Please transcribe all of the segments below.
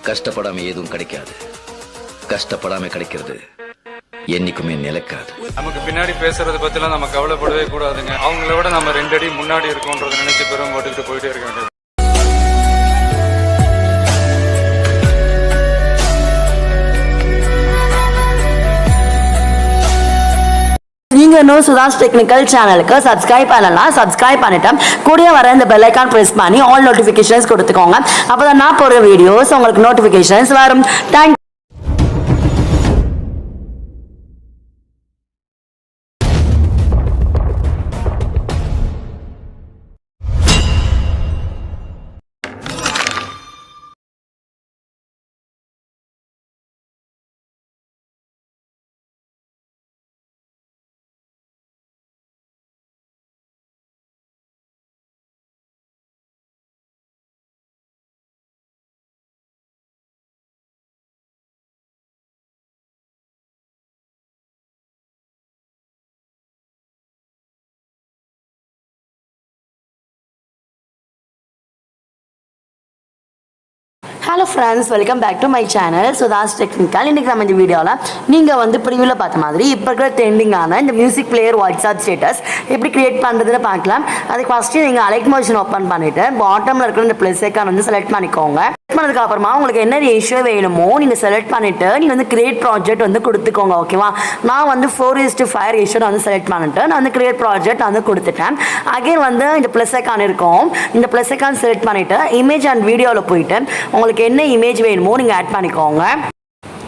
கஷ்டப்படாம எதுவும் கிடைக்காது. கஷ்டப்படாம கிடைக்கிறது என்னைக்குமே நிலைக்காது. நமக்கு பின்னாடி பேசுறதை பத்திலாம் நம்ம கவலைப்படவே கூடாதுங்க. அவங்கள விட நம்ம 2 அடி முன்னாடி இருக்கோன்றதை நினைச்சு பெரும் போட்டுக்கிட்டு போயிட்டே இருக்க வேண்டியது. நீங்க இன்னும் சுதாஸ் டெக்னிக்கல் சேனலுக்கு சப்ஸ்கிரைப் பண்ணலாம். சப்ஸ்கிரைப் பண்ணிட்டேன் கூடவே வர இந்த பெல் ஐகான் பிரஸ் பண்ணி ஆல் நோட்டிபிகேஷன்ஸ் கொடுத்துக்கோங்க. அப்பதான் நான் போடுற வீடியோஸ் உங்களுக்கு நோட்டிபிகேஷன்ஸ் வரும். Thank you. Hello friends, welcome back to my channel Sudhas technical. இன்றைக்கி நம்ம இந்த வீடியோவில் நீங்கள் வந்து ப்ரிவியூவில் பார்த்த மாதிரி இப்போ இருக்கிற ட்ரெண்டிங்கான இந்த மியூசிக் பிளேயர் வாட்ஸ்அப் ஸ்டேட்டஸ் எப்படி க்ரியேட் பண்ணுறதுன்னு பார்க்கலாம். அதுக்கு ஃபஸ்ட்டு நீங்கள் அலைட் மோஷன் ஓப்பன் பண்ணிவிட்டு பாட்டமில் இருக்கிற இந்த ப்ளஸ் ஐக்கான் வந்து செலக்ட் பண்ணிக்கோங்க. செலக்ட் பண்ணதுக்கு அப்புறமா உங்களுக்கு என்ன ரேஷியோ வேணுமோ நீங்கள் செலக்ட் பண்ணிவிட்டு நீங்கள் வந்து கிரியேட் ப்ராஜெக்ட் வந்து கொடுத்துக்கோங்க. ஓகேவா, நான் வந்து 4:5 ரேஷியோ வந்து செலக்ட் பண்ணிட்டு நான் வந்து கிரியேட் ப்ராஜெக்ட் வந்து கொடுத்துட்டேன். அகைன் வந்து இந்த ப்ளஸ் ஐக்கான் இருக்கும், இந்த ப்ளஸ் ஐக்கான் செலக்ட் பண்ணிவிட்டு இமேஜ் அண்ட் வீடியோவில் போயிட்டு உங்களுக்கு என்ன இமேஜ் வேணுமோ நீங்கள் ஆட் பண்ணிக்கோங்க.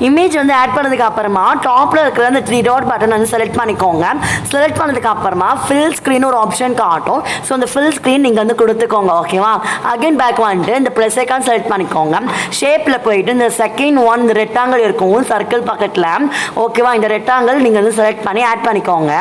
இமேஜ் வந்து ஆட் பண்ணதுக்கு அப்புறமா டாப்பில் இருக்கிற அந்த 3 டாட் பட்டன் வந்து செலக்ட் பண்ணிக்கோங்க. செலக்ட் பண்ணதுக்கு அப்புறமா ஃபில் ஸ்க்ரீன் ஒரு ஆப்ஷன் காட்டும். ஸோ அந்த ஃபில் ஸ்க்ரீன் நீங்கள் வந்து கொடுத்துக்கோங்க. ஓகேவா, அகைன் பேக் வந்துட்டு இந்த ப்ளஸ் ஐக்கான் செலக்ட் பண்ணிக்கோங்க. ஷேப்பில் போயிட்டு இந்த செகண்ட் ஒன் இந்த ரெக்டாங்கிள் இருக்கும் சர்க்கிள் பக்கத்தில். ஓகேவா, இந்த ரெக்டாங்கிள் நீங்கள் வந்து செலக்ட் பண்ணி ஆட் பண்ணிக்கோங்க.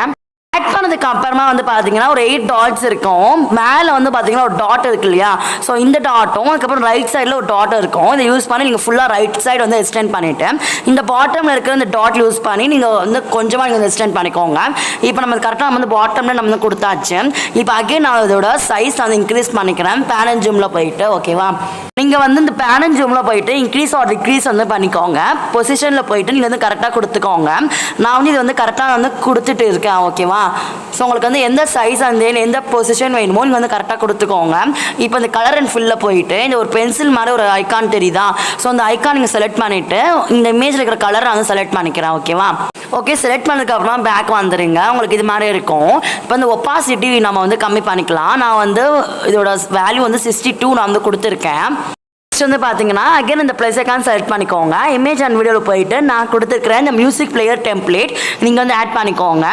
ஆட் பண்ணதுக்கு அப்புறமா வந்து பார்த்தீங்கன்னா ஒரு 8 டாட்ஸ் இருக்கும். மேலே வந்து பார்த்தீங்கன்னா ஒரு டாட் இருக்கு இல்லையா, ஸோ இந்த டாட்டும் அதுக்கப்புறம் ரைட் சைடில் ஒரு டாட் இருக்கும். இதை யூஸ் பண்ணி நீங்கள் ஃபுல்லாக ரைட் சைடு வந்து எக்ஸ்டெண்ட் பண்ணிவிட்டு இந்த பாட்டமில் இருக்கிற இந்த டாட் யூஸ் பண்ணி நீங்கள் வந்து கொஞ்சமாக நீங்கள் எக்ஸ்டெண்ட் பண்ணிக்கோங்க. இப்போ நம்ம கரெக்டாக நம்ம வந்து பாட்டமில் நம்ம வந்து கொடுத்தாச்சு. இப்போ அகைன் நான் இதோட சைஸ் வந்து இன்க்ரீஸ் பண்ணிக்கிறேன் பேன் அண்ட் ஜூமில் போயிட்டு. ஓகேவா, நீங்கள் வந்து இந்த பேன் அண்ட் ஜூமில் போயிட்டு இன்க்ரீஸ் ஆர் டிக்ரீஸ் வந்து பண்ணிக்கோங்க. பொசிஷனில் போயிட்டு நீங்கள் வந்து கரெக்டாக கொடுத்துக்கோங்க. நான் வந்து இது வந்து கரெக்டாக வந்து கொடுத்துட்டு இருக்கேன். ஓகேவா, ஸோ உங்களுக்கு வந்து எந்த சைஸ் அந்த எந்த பொசிஷன் வேணுமோ நீங்கள் வந்து கரெக்டாக கொடுத்துக்கோங்க. இப்போ இந்த கலர் அண்ட் ஃபில்லில் போயிட்டு இந்த ஒரு பென்சில் மாதிரி ஒரு ஐக்கான் தெரியுதா, ஸோ அந்த ஐக்கான் நீங்கள் செலக்ட் பண்ணிவிட்டு இந்த இமேஜில் இருக்கிற கலரை வந்து செலக்ட் பண்ணிக்கிறேன். ஓகேவா, ஓகே, செலக்ட் பண்ணதுக்கு அப்புறமா பேக் வந்துடுங்க. உங்களுக்கு இது மாதிரி இருக்கும். இப்போ இந்த ஒப்பாசிட்டி நம்ம வந்து கம்மி பண்ணிக்கலாம். நான் வந்து இதோட வேல்யூ வந்து 62 நான் வந்து கொடுத்துருக்கேன். வந்து பார்த்தீங்கன்னா அகைன் இந்த ப்ளஸ் ஐக்கான் செலக்ட் பண்ணிக்கோங்க. இமேஜ் அண்ட் வீடியோவில் போயிட்டு நான் கொடுத்துருக்கிற இந்த மியூசிக் பிளேயர் டெம்ப்ளேட் நீங்கள் வந்து ஆட் பண்ணிக்கோங்க.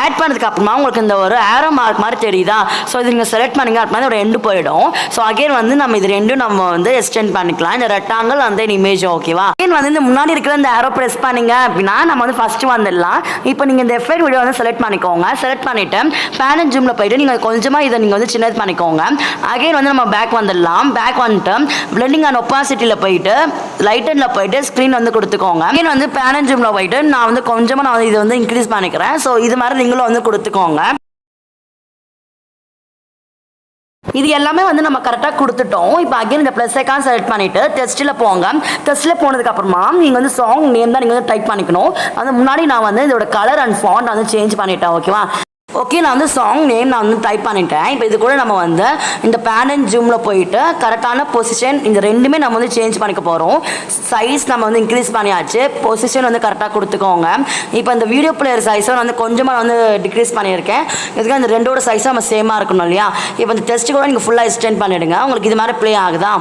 ஆட் பண்ணதுக்கு அப்புறமா உங்களுக்கு இந்த ஒரு ஏரோ மார்க் மாதிரி தெரியுதா, ஸோ இது நீங்கள் செலக்ட் பண்ணிங்க அப்படின்னா ஒரு எண்டு போயிடும். ஸோ அகைன் வந்து நம்ம இது ரெண்டும் நம்ம வந்து எக்ஸ்டெண்ட் பண்ணிக்கலாம். இந்த ரெக்டாங்கிள் அந்த இமேஜ். ஓகேவா, அகைன் வந்து இந்த முன்னாடி இருக்கிற இந்த ஏரோ ப்ரெஸ் பண்ணிங்க அப்படின்னா நம்ம வந்து ஃபஸ்ட்டு வந்துடலாம். இப்போ நீங்கள் இந்த எஃபெக்ட் வீடியோ வந்து செலக்ட் பண்ணிக்கோங்க. செலக்ட் பண்ணிவிட்டு பேன் அண்ட் ஜூமில் போயிட்டு நீங்கள் கொஞ்சமாக இதை நீங்கள் வந்து சின்னது பண்ணிக்கோங்க. அகைன் வந்து நம்ம பேக் வந்துடலாம். பேக் வந்துட்டு பிளெண்டிங் ஒப்பாசிட்டியில் போயிட்டு லைட்டனில் போயிட்டு ஸ்க்ரீன் வந்து கொடுத்துக்கோங்க. அகைன் வந்து பேன் அண்ட் ஜூமில் போயிட்டு நான் வந்து கொஞ்சமாக நான் இதை வந்து இன்க்ரீஸ் பண்ணிக்கிறேன். ஸோ இது மாதிரி நீங்களும் வந்து கொடுத்துக்கோங்க. இது எல்லாமே வந்து நம்ம கரெக்டாக கொடுத்துட்டோம். இப்போ அகைன் இந்த ப்ளஸ் ஐக்கான் செலக்ட் பண்ணிவிட்டு டெஸ்ட்டில் போங்க. டெஸ்ட்டில் போனதுக்கப்புறமா நீங்கள் வந்து சாங் நேம் தான் நீங்கள் வந்து டைப் பண்ணிக்கணும். அது முன்னாடி நான் வந்து இதோட கலர் அண்ட் ஃபாண்ட் வந்து சேஞ்ச் பண்ணிட்டேன். ஓகேவா, ஓகே, நான் வந்து சாங் நேம் நான் வந்து டைப் பண்ணிட்டேன். இப்போ இது கூட நம்ம வந்து இந்த பேன் அண்ட் ஜூமில் போயிட்டு கரெக்டான பொசிஷன் இந்த ரெண்டுமே நம்ம வந்து சேஞ்ச் பண்ணிக்க போகிறோம். சைஸ் நம்ம வந்து இன்க்ரீஸ் பண்ணியாச்சு, பொசிஷன் வந்து கரெக்டாக கொடுத்துக்கோங்க. இப்போ இந்த வீடியோ பிளேயர் சைஸை வந்து கொஞ்சமாக வந்து டிக்ரீஸ் பண்ணியிருக்கேன். இதுக்கு இந்த ரெண்டோட சைஸும் நம்ம சேமாக இருக்கணும் இல்லையா. இப்போ இந்த டெஸ்ட்டு கூட நீங்கள் ஃபுல்லாக எக்ஸ்டெண்ட் பண்ணிவிடுங்க. உங்களுக்கு இது மாதிரி ப்ளே ஆகுதா.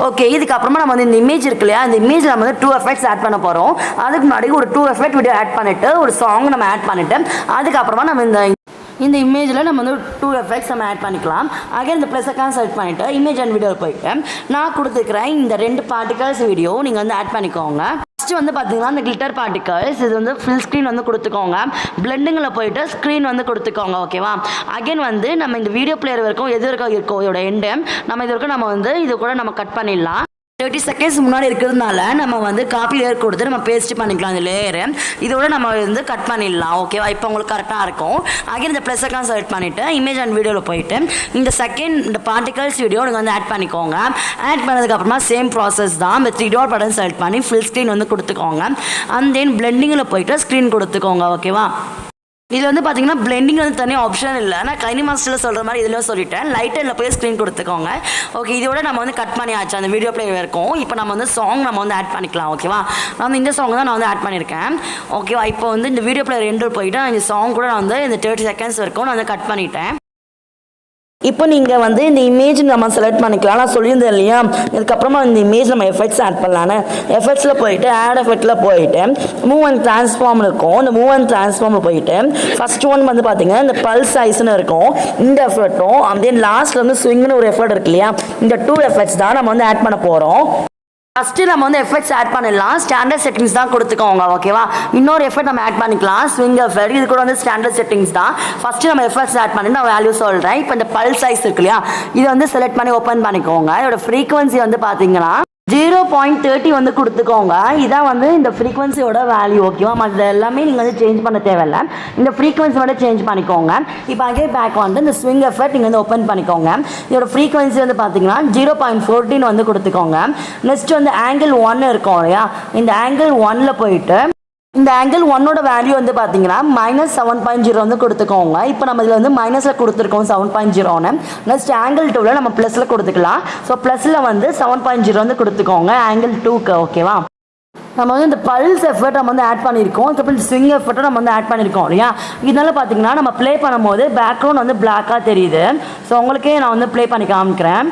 ஓகே, இதுக்கப்புறமா நம்ம வந்து இந்த இமேஜ் இருக்கு இல்லையா, இந்த இமேஜ் நம்ம வந்து 2 எஃபெக்ட்ஸ் ஆட் பண்ண போகிறோம். அதுக்கு முன்னாடி ஒரு 2 எஃபெக்ட் வீடியோ ஆட் பண்ணிவிட்டு ஒரு சாங் நம்ம ஆட் பண்ணிவிட்டு அதுக்கப்புறமா நம்ம இந்த இமேஜில் நம்ம வந்து 2 எஃபெக்ட்ஸ் நம்ம ஆட் பண்ணிக்கலாம். அகைன் இந்த ப்ளஸ் ஐக்கான் செலக்ட் பண்ணிவிட்டு இமேஜ் அண்ட் வீடியோவில் போயிட்டு நான் கொடுத்துருக்கிறேன் இந்த 2 பார்ட்டிகல்ஸ் வீடியோ நீங்கள் வந்து ஆட் பண்ணிக்கோங்க. ஃபஸ்ட்டு வந்து பார்த்தீங்கன்னா இந்த கிளிட்டர் பார்ட்டிகல்ஸ் இது வந்து ஃபுல் ஸ்க்ரீன் வந்து கொடுத்துக்கோங்க. பிளெண்டிங்கில் போயிட்டு ஸ்க்ரீன் வந்து கொடுத்துக்கோங்க. ஓகேவா, அகைன் வந்து நம்ம இந்த வீடியோ பிளேயர் வரைக்கும் எது இருக்கோ இதோட எண்டு நம்ம இது வரைக்கும் நம்ம வந்து இது கூட நம்ம கட் பண்ணிடலாம். 30 செகண்ட்ஸ் முன்னாடி இருக்கிறதுனால நம்ம வந்து காப்பி லேயர் கொடுத்து நம்ம பேஸ்ட் பண்ணிக்கலாம் அந்த லேயரு. இதோட நம்ம வந்து கட் பண்ணிடலாம். ஓகேவா? இப்போ உங்களுக்கு கரெக்டாக இருக்கும். அகைன் இந்த ப்ளஸ் எல்லாம் செலக்ட் பண்ணிவிட்டு இமேஜ் அண்ட் வீடியோவில் போயிட்டு இந்த செகண்ட் இந்த பார்ட்டிகல்ஸ் வீடியோ நீங்கள் வந்து ஆட் பண்ணிக்கோங்க. ஆட் பண்ணதுக்கப்புறமா சேம் ப்ராசஸ் தான். இந்த 3 டாட் பட்டன் செலக்ட் பண்ணி ஃபுல் ஸ்க்ரீன் வந்து கொடுத்துக்கோங்க. அண்ட் தென் பிளெண்டிங்கில் போயிட்டு ஸ்க்ரீன் கொடுத்துக்கோங்க. ஓகேவா? இதில் வந்து பார்த்தீங்கன்னா பிளெண்டிங் வந்து தனியாக ஆப்ஷன் இல்லை. நான் கைனி மாஸ்டரில் சொல்கிற மாதிரி இதில் சொல்லிட்டேன். லைட்டில் போய் ஸ்க்ரீன் கொடுத்துக்கோங்க. ஓகே, இதோட நம்ம வந்து கட் பண்ணியாச்சு. அந்த வீடியோ பிளே இருக்கும். இப்போ நம்ம வந்து சாங் நம்ம வந்து ஆட் பண்ணிக்கலாம். ஓகேவா? நான் வந்து இந்த சாங் தான் நான் வந்து ஆட் பண்ணியிருக்கேன். ஓகேவா? இப்போ வந்து இந்த வீடியோ பிளே 2 போயிட்டு இந்த சாங் கூட நான் வந்து இந்த 30 செகண்ட்ஸ் வரைக்கும் நான் வந்து கட் பண்ணிட்டேன். இப்போ நீங்கள் வந்து இந்த இமேஜ் நம்ம செலக்ட் பண்ணிக்கலாம். நான் சொல்லியிருந்தேன் இல்லையா, இதுக்கப்புறமா இந்த இமேஜ் நம்ம எஃபெக்ட்ஸ் ஆட் பண்ணலான்னு. எஃபெக்ட்ஸில் போயிட்டு ஆட் எஃபெக்டில் போயிட்டு மூவ் அண்ட் ட்ரான்ஸ்ஃபார்ம் இருக்கும். இந்த மூவ் அண்ட் ட்ரான்ஸ்ஃபார்மில் போயிட்டு ஃபர்ஸ்ட் ஒன் வந்து பார்த்தீங்கன்னா இந்த பல்ஸ் சைஸ்ன்னு இருக்கும். இந்த எஃபெக்ட்டும் தென் லாஸ்ட்டில் வந்து ஸ்விங்னு ஒரு எஃபெக்ட் இருக்கு இல்லையா, இந்த 2 எஃபெக்ட்ஸ் தான் நம்ம வந்து ஆட் பண்ண போகிறோம். ஃபஸ்ட்டு நம்ம வந்து எஃபெக்ட்ஸ் ஆட் பண்ணிடலாம். ஸ்டாண்டர்ட் செட்டிங்ஸ் தான் கொடுத்துக்கோங்க. ஓகேவா? இன்னொரு எஃபெக்ட் நம்ம ஆட் பண்ணிக்கலாம், ஸ்விங் எஃபெக்ட். இது கூட வந்து ஸ்டாண்டர்ட் செட்டிங்ஸ் தான். ஃபஸ்ட்டு நம்ம எஃபெக்ட்ஸ் ஆட் பண்ணி நான் வேல்யூ சொல்கிறேன். இப்போ இந்த பல்ஸ் சைஸ் இருக்கு இல்லையா, இதை வந்து செலக்ட் பண்ணி ஓப்பன் பண்ணிக்கோங்க. இதோட ஃப்ரீக்வன்சி வந்து பார்த்தீங்கன்னா 0.30 வந்து கொடுத்துக்கோங்க. இதான் வந்து இந்த ஃப்ரீக்வன்சியோட வேல்யூ. ஓகேவா? மற்ற எல்லாமே நீங்கள் வந்து சேஞ்ச் பண்ண தேவையில்லை. இந்த ஃப்ரீக்வன்சி மட்டும் சேஞ்ச் பண்ணிக்கோங்க. இப்போ அங்கே பேக் வந்து இந்த ஸ்விங் எஃபெக்ட் நீங்கள் வந்து ஓப்பன் பண்ணிக்கோங்க. இதோட ஃப்ரீக்வன்சி வந்து பார்த்தீங்கன்னா 0.14 வந்து கொடுத்துக்கோங்க. நெக்ஸ்ட் வந்து ஆங்கிள் 1 இருக்கும் இல்லையா, இந்த ஆங்கிள் 1ல் போயிட்டு இந்த ஆங்கிள் 1ஓட வேல்யூ வந்து பார்த்தீங்கன்னா -7.0 வந்து கொடுத்துக்கோங்க. இப்போ நம்ம இதில் வந்து மைனஸில் கொடுத்துருக்கோம் 7.0ன்னு. நெக்ஸ்ட் ஆங்கிள் 2ல் நம்ம ப்ளஸில் கொடுத்துக்கலாம். ஸோ ப்ளஸில் வந்து 7.0 வந்து கொடுத்துக்கோங்க ஆங்கிள் 2க்கு. ஓகேவா? நம்ம வந்து இந்த பல்ஸ் எஃபெக்ட் நம்ம வந்து ஆட் பண்ணியிருக்கோம். அதுக்கப்புறம் ஸ்விங் எஃபெக்ட்டை நம்ம வந்து ஆட் பண்ணியிருக்கோம் இல்லையா. இதனால பார்த்தீங்கன்னா நம்ம ப்ளே பண்ணும்போது பேக்ரவுண்ட் வந்து பிளாக்காக தெரியுது. ஸோ உங்களுக்கே நான் வந்து ப்ளே பண்ணி காமிக்கிறேன்.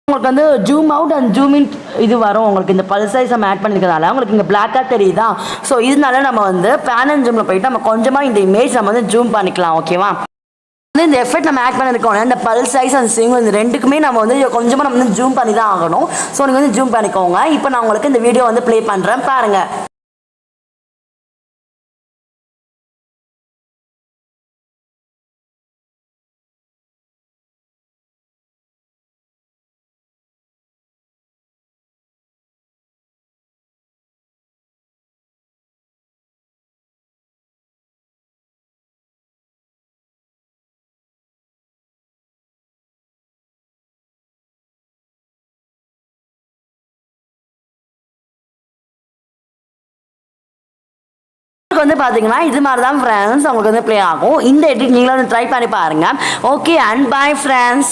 உங்களுக்கு வந்து zoom out and zoom in இது வரும். உங்களுக்கு இந்த பல்ஸ் சைஸ் நம்ம ஆட் பண்ணிக்கிறதால உங்களுக்கு இங்கே பிளாக்காக தெரியுதா. ஸோ இதனால நம்ம வந்து பேன் அண்ட் ஜூமில் போயிட்டு நம்ம கொஞ்சமாக இந்த இமேஜ் நம்ம வந்து ஜூம் பண்ணிக்கலாம். ஓகேவா? வந்து இந்த எஃபெக்ட் நம்ம ஆட் பண்ணியிருக்கோம் இந்த பல்ஸ் சைஸ் அண்ட் ஸ்விங், இந்த ரெண்டுக்குமே நம்ம வந்து கொஞ்சமாக நம்ம வந்து ஜூம் பண்ணி தான் ஆகணும். ஸோ நீங்கள் வந்து ஜூம் பண்ணிக்கோங்க. இப்போ நான் உங்களுக்கு இந்த வீடியோ வந்து ப்ளே பண்ணுறேன், பாருங்கள். வந்து பார்த்தீங்கன்னா இது மாதிரி தான் ஃப்ரெண்ட்ஸ் உங்களுக்கு வந்து ப்ளே ஆகும். இந்த எடிட் நீங்களும் வந்து ட்ரை பண்ணி பாருங்கள். Okay, and bye friends.